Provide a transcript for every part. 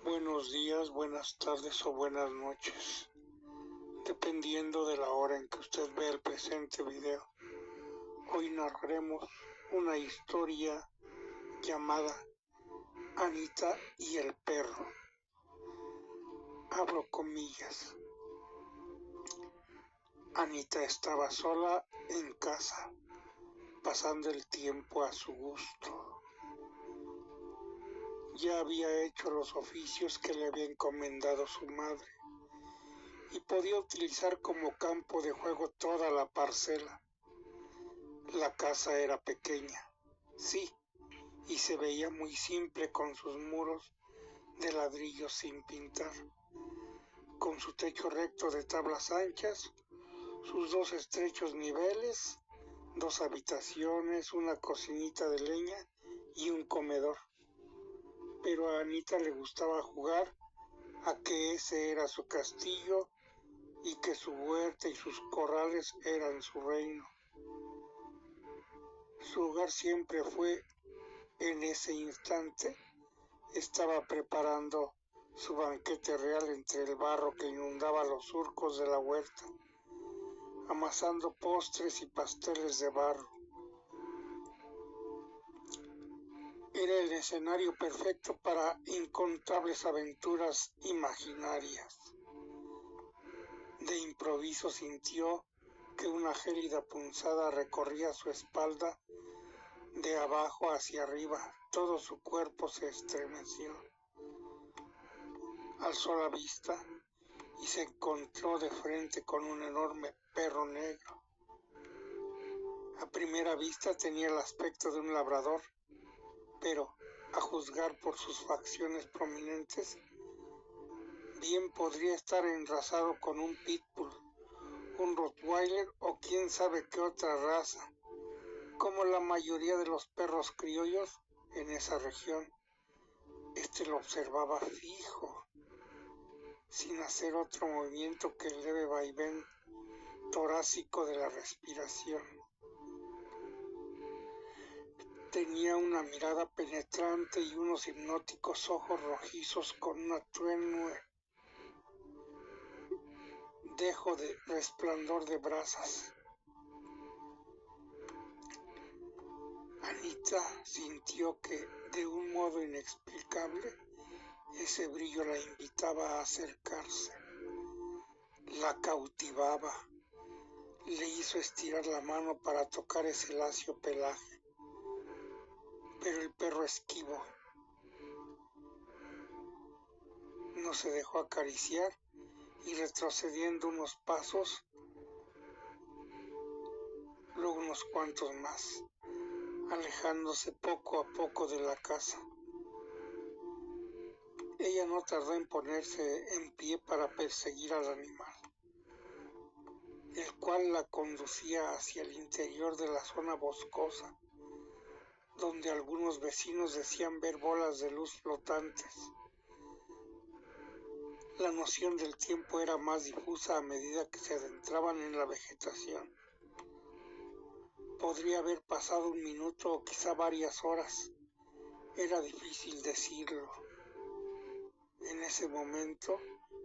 Buenos días, buenas tardes o buenas noches, dependiendo de la hora en que usted vea el presente video. Hoy narraremos una historia llamada Anita y el perro. Abro comillas. Anita estaba sola en casa, pasando el tiempo a su gusto. Ya había hecho los oficios que le había encomendado su madre y podía utilizar como campo de juego toda la parcela. La casa era pequeña, sí, y se veía muy simple con sus muros de ladrillo sin pintar, con su techo recto de tablas anchas, sus dos estrechos niveles, dos habitaciones, una cocinita de leña y un comedor. Pero a Anita le gustaba jugar a que ese era su castillo y que su huerta y sus corrales eran su reino. Su hogar siempre fue, en ese instante, estaba preparando su banquete real entre el barro que inundaba los surcos de la huerta, amasando postres y pasteles de barro. Era el escenario perfecto para incontables aventuras imaginarias. De improviso sintió que una gélida punzada recorría su espalda de abajo hacia arriba. Todo su cuerpo se estremeció. Alzó la vista y se encontró de frente con un enorme perro negro. A primera vista tenía el aspecto de un labrador, pero a juzgar por sus facciones prominentes, bien podría estar enrasado con un pitbull, un rottweiler o quién sabe qué otra raza. Como la mayoría de los perros criollos en esa región, este lo observaba fijo, sin hacer otro movimiento que el leve vaivén torácico de la respiración. Tenía una mirada penetrante y unos hipnóticos ojos rojizos con una tenue dejo de resplandor de brasas. Anita sintió que, de un modo inexplicable, ese brillo la invitaba a acercarse. La cautivaba. Le hizo estirar la mano para tocar ese lacio pelaje, pero el perro esquivó. No se dejó acariciar y retrocediendo unos pasos, luego unos cuantos más, alejándose poco a poco de la casa. Ella no tardó en ponerse en pie para perseguir al animal, el cual la conducía hacia el interior de la zona boscosa, donde algunos vecinos decían ver bolas de luz flotantes. La noción del tiempo era más difusa a medida que se adentraban en la vegetación. Podría haber pasado un minuto o quizá varias horas. Era difícil decirlo. En ese momento,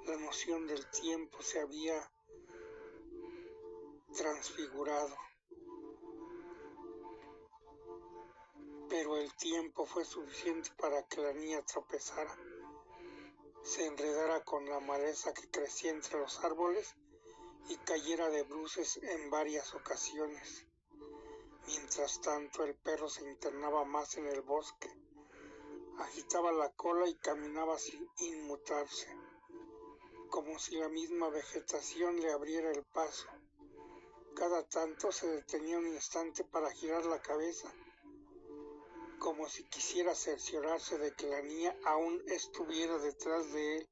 la noción del tiempo se había transfigurado. Pero el tiempo fue suficiente para que la niña tropezara, se enredara con la maleza que crecía entre los árboles y cayera de bruces en varias ocasiones. Mientras tanto, el perro se internaba más en el bosque, agitaba la cola y caminaba sin inmutarse, como si la misma vegetación le abriera el paso. Cada tanto se detenía un instante para girar la cabeza, como si quisiera cerciorarse de que la niña aún estuviera detrás de él.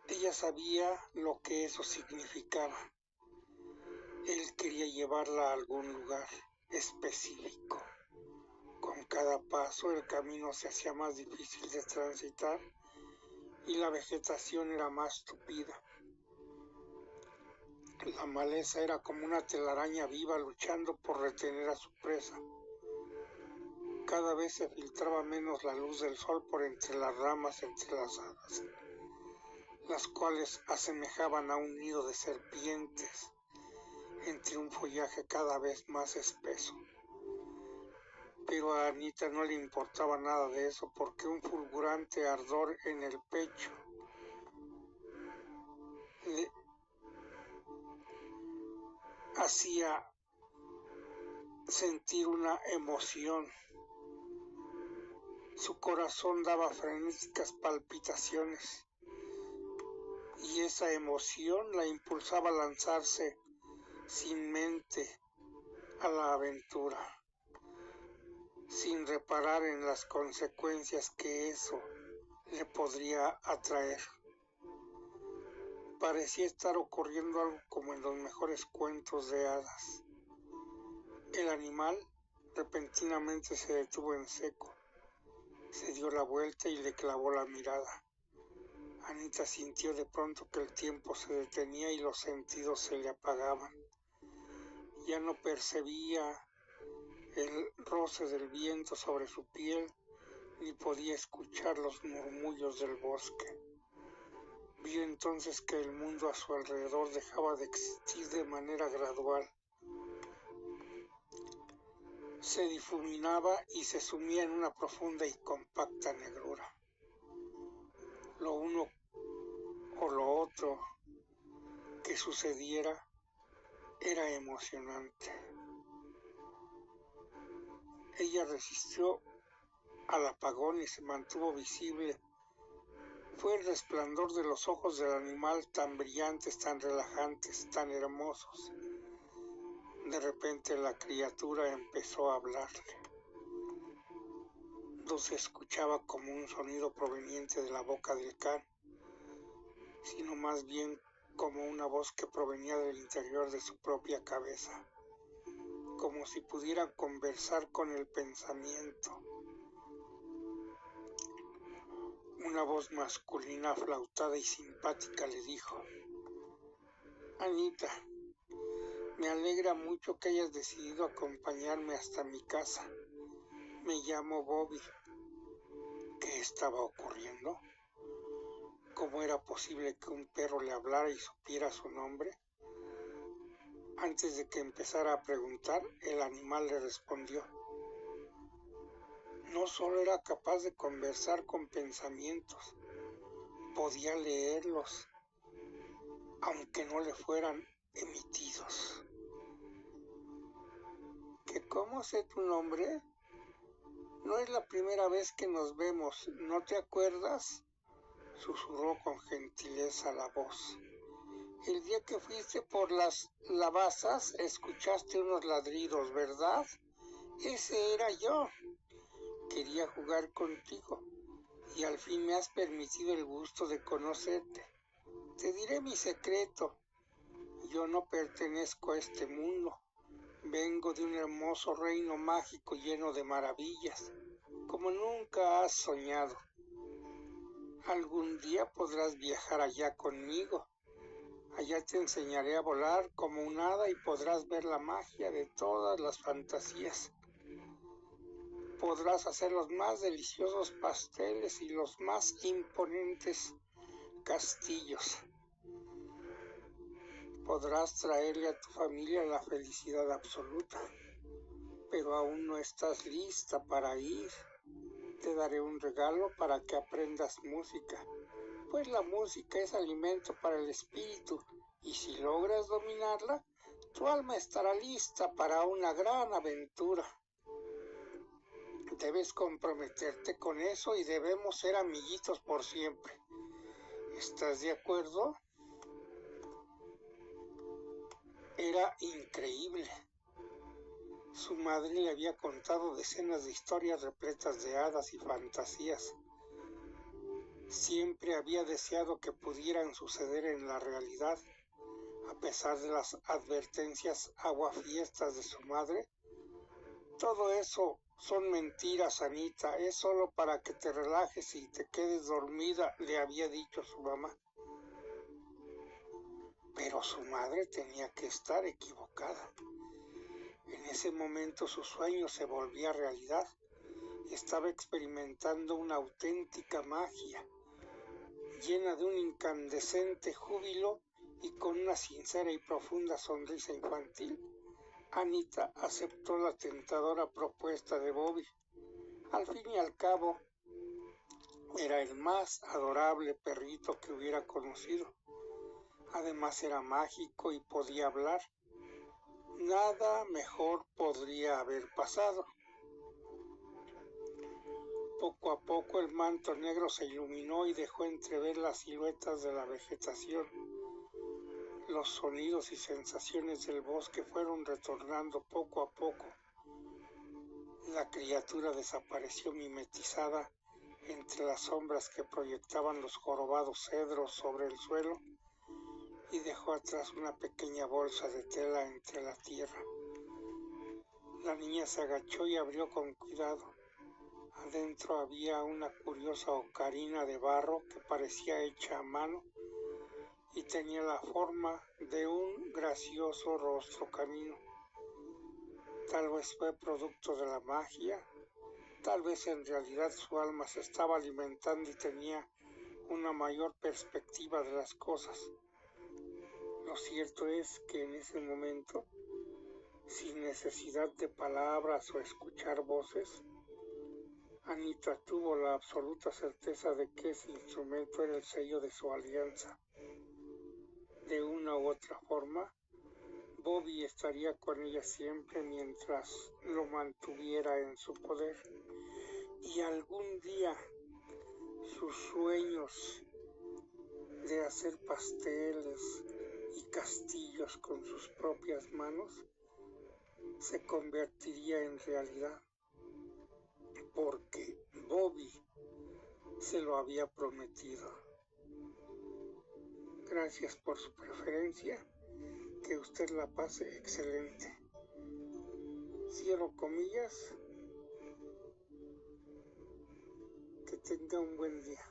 Ella sabía lo que eso significaba. Él quería llevarla a algún lugar específico. Con cada paso el camino se hacía más difícil de transitar y la vegetación era más tupida. La maleza era como una telaraña viva luchando por retener a su presa. Cada vez se filtraba menos la luz del sol por entre las ramas entrelazadas, las cuales asemejaban a un nido de serpientes entre un follaje cada vez más espeso. Pero a Anita no le importaba nada de eso, porque un fulgurante ardor en el pecho le hacía sentir una emoción. Su corazón daba frenéticas palpitaciones y esa emoción la impulsaba a lanzarse sin mente a la aventura, sin reparar en las consecuencias que eso le podría atraer. Parecía estar ocurriendo algo como en los mejores cuentos de hadas. El animal repentinamente se detuvo en seco, se dio la vuelta y le clavó la mirada. Anita sintió de pronto que el tiempo se detenía y los sentidos se le apagaban. Ya no percibía el roce del viento sobre su piel, ni podía escuchar los murmullos del bosque. Vio entonces que el mundo a su alrededor dejaba de existir de manera gradual. Se difuminaba y se sumía en una profunda y compacta negrura. Lo uno o lo otro que sucediera era emocionante. Ella resistió al apagón y se mantuvo visible. Fue el resplandor de los ojos del animal, tan brillantes, tan relajantes, tan hermosos. De repente la criatura empezó a hablarle. No se escuchaba como un sonido proveniente de la boca del can, sino más bien como una voz que provenía del interior de su propia cabeza, como si pudiera conversar con el pensamiento. Una voz masculina aflautada y simpática le dijo: Anita, me alegra mucho que hayas decidido acompañarme hasta mi casa. Me llamo Bobby. ¿Qué estaba ocurriendo? ¿Cómo era posible que un perro le hablara y supiera su nombre? Antes de que empezara a preguntar, el animal le respondió: no solo era capaz de conversar con pensamientos, podía leerlos, aunque no le fueran emitidos. ¿Que cómo sé tu nombre? No es la primera vez que nos vemos, ¿no te acuerdas? Susurró con gentileza la voz. El día que fuiste por las lavazas, escuchaste unos ladridos, ¿verdad? Ese era yo. Quería jugar contigo y al fin me has permitido el gusto de conocerte. Te diré mi secreto. Yo no pertenezco a este mundo. Vengo de un hermoso reino mágico lleno de maravillas, como nunca has soñado. Algún día podrás viajar allá conmigo. Allá te enseñaré a volar como un hada y podrás ver la magia de todas las fantasías. Podrás hacer los más deliciosos pasteles y los más imponentes castillos. Podrás traerle a tu familia la felicidad absoluta, pero aún no estás lista para ir. Te daré un regalo para que aprendas música, pues la música es alimento para el espíritu, y si logras dominarla, tu alma estará lista para una gran aventura. Debes comprometerte con eso y debemos ser amiguitos por siempre. ¿Estás de acuerdo? Era increíble. Su madre le había contado decenas de historias repletas de hadas y fantasías. Siempre había deseado que pudieran suceder en la realidad. A pesar de las advertencias aguafiestas de su madre, todo eso son mentiras, Anita, es solo para que te relajes y te quedes dormida, le había dicho su mamá. Pero su madre tenía que estar equivocada. En ese momento su sueño se volvía realidad. estaba experimentando una auténtica magia, llena de un incandescente júbilo y con una sincera y profunda sonrisa infantil. Anita aceptó la tentadora propuesta de Bobby. Al fin y al cabo, era el más adorable perrito que hubiera conocido. Además era mágico y podía hablar. Nada mejor podría haber pasado. Poco a poco el manto negro se iluminó y dejó entrever las siluetas de la vegetación. Los sonidos y sensaciones del bosque fueron retornando poco a poco. La criatura desapareció mimetizada entre las sombras que proyectaban los jorobados cedros sobre el suelo y dejó atrás una pequeña bolsa de tela entre la tierra. La niña se agachó y abrió con cuidado. Adentro había una curiosa ocarina de barro que parecía hecha a mano y tenía la forma de un gracioso rostro canino. Tal vez fue producto de la magia, tal vez en realidad su alma se estaba alimentando y tenía una mayor perspectiva de las cosas. Lo cierto es que en ese momento, sin necesidad de palabras o escuchar voces, Anita tuvo la absoluta certeza de que ese instrumento era el sello de su alianza. De una u otra forma, Bobby estaría con ella siempre mientras lo mantuviera en su poder. Y algún día sus sueños de hacer pasteles y castillos con sus propias manos se convertiría en realidad, porque Bobby se lo había prometido. Gracias por su preferencia, que usted la pase excelente. Cierro comillas, que tenga un buen día.